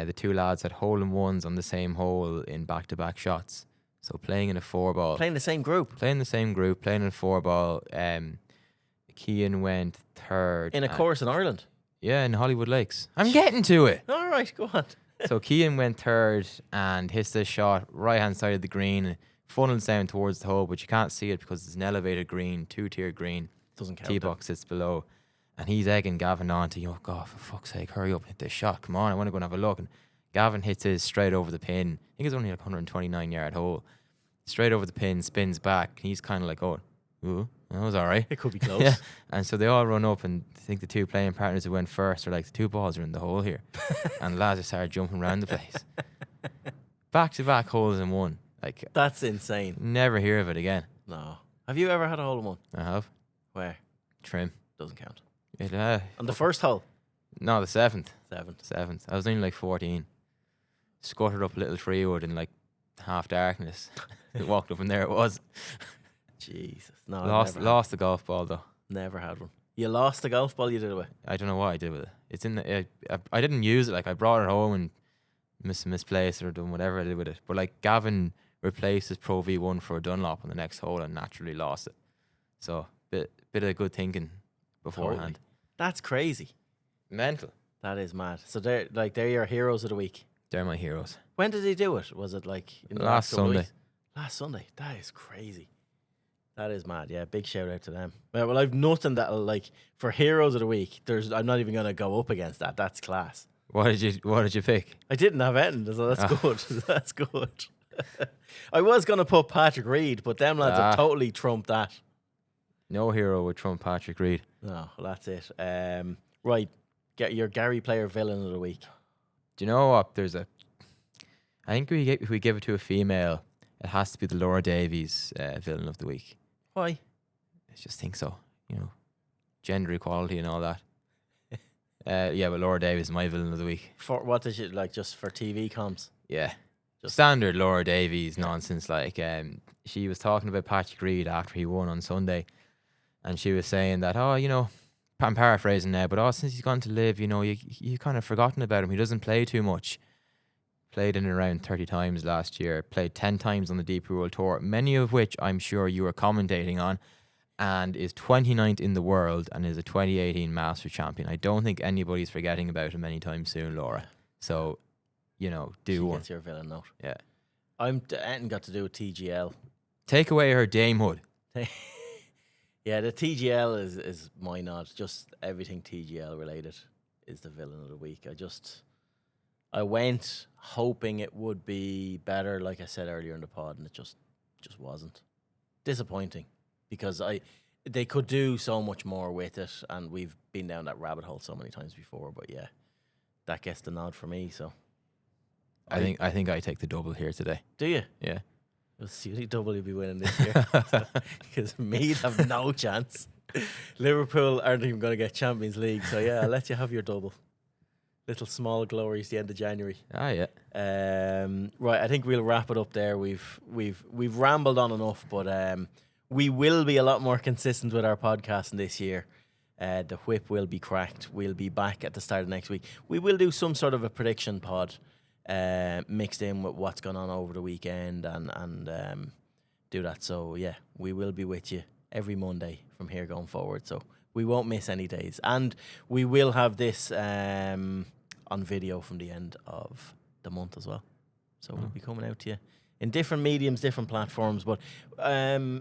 The two lads had hole-in-ones on the same hole in back-to-back shots. So playing in a 4-ball. Playing the same group. Playing the same group, playing in a 4-ball. Cian went third. In a course in Ireland. Yeah, in Hollywood Lakes. I'm getting to it. All right, go on. So Cian went third and hits this shot right-hand side of the green, funnels down towards the hole, but you can't see it because it's an elevated green, 2-tiered green. Doesn't count. Tee box sits below. And he's egging Gavin on to, oh, God, for fuck's sake, hurry up and hit this shot. Come on, I want to go and have a look. And Gavin hits his straight over the pin. I think it's only like 129-yard hole. Straight over the pin, spins back. He's kind of like, oh, ooh, that was all right. It could be close. Yeah. And so they all run up, and I think the two playing partners who went first are like, the two balls are in the hole here. And the lads just started jumping around the place. Back-to-back holes in one. Like, That's insane. never hear of it again. No. Have you ever had a hole in one? I have. Where? Trim. Doesn't count. It, On the first hole? no, the seventh. Seventh. I was only like 14. Scuttered up a little treewood in like half darkness. Walked up and there it was. Jesus. No, Lost the golf ball though. Never had one. You lost the golf ball you did it with? I don't know what I did with it. It's in the. I didn't use it. Like I brought it home and misplaced it or done whatever I did with it. But like Gavin replaced his Pro V1 for a Dunlop on the next hole and naturally lost it. So bit of good thinking beforehand. Totally. That's crazy. Mental. That is mad. So they're your heroes of the week. They're my heroes. When did he do it? Was it like in the Last couple of Sunday. weeks? Last Sunday. That is crazy. That is mad. Yeah, big shout out to them. Well, I've nothing that'll like for heroes of the week. I'm not even gonna go up against that. That's class. What did you pick? I didn't have anything, so that's good. That's good. I was gonna put Patrick Reed, but them lads have totally trumped that. No hero would trump Patrick Reed. No, well, that's it. Right, get your Gary Player villain of the week. Do you know what? I think if we give it to a female, it has to be the Laura Davies villain of the week. Why? I just think so. You know, gender equality and all that. Yeah, but Laura Davies is my villain of the week. For what did you like? Just for TV comms? Yeah. Just Standard Laura Davies nonsense. Like, she was talking about Patrick Reed after he won on Sunday, and she was saying that, oh, you know, I'm paraphrasing now, but since he's gone to live, you know, you kind of forgotten about him. He doesn't play too much. Played in around 30 times last year. Played 10 times on the DP World Tour, many of which I'm sure you were commentating on, and is 29th in the world and is a 2018 Masters champion. I don't think anybody's forgetting about him anytime soon, Laura. So, you know, do one. That's your villain note. Yeah. Anything got to do with TGL. Take away her damehood. Yeah, the TGL is my nod. Just everything TGL related is the villain of the week. I went hoping it would be better, like I said earlier in the pod, and it just wasn't. Disappointing, because they could do so much more with it, and we've been down that rabbit hole so many times before. But yeah, that gets the nod for me. So I think I take the double here today. Do you? Yeah. We'll see who double you'll be winning this year. Because Meath have no chance. Liverpool aren't even going to get Champions League. So yeah, I'll let you have your double. Little small glories the end of January. Ah, yeah. Right, I think we'll wrap it up there. We've rambled on enough, but we will be a lot more consistent with our podcasting this year. The whip will be cracked. We'll be back at the start of next week. We will do some sort of a prediction pod. mixed in with what's going on over the weekend and do that. So yeah, we will be with you every Monday from here going forward. So we won't miss any days, and we will have this on video from the end of the month as well. So we'll be coming out to you in different mediums, different platforms. But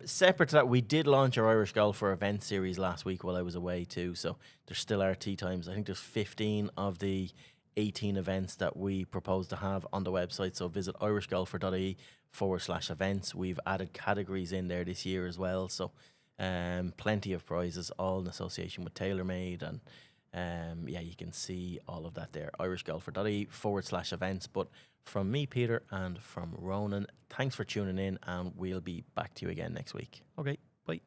separate to that, we did launch our Irish Golfer event series last week while I was away too. So there still are tee times. I think there's 15 of the 18 events that we propose to have on the website. So visit irishgolfer.ie/events. We've added categories in there this year as well. So plenty of prizes, all in association with TaylorMade. And yeah, you can see all of that there. irishgolfer.ie/events. But from me, Peter, and from Ronan, thanks for tuning in, and we'll be back to you again next week. Okay, bye.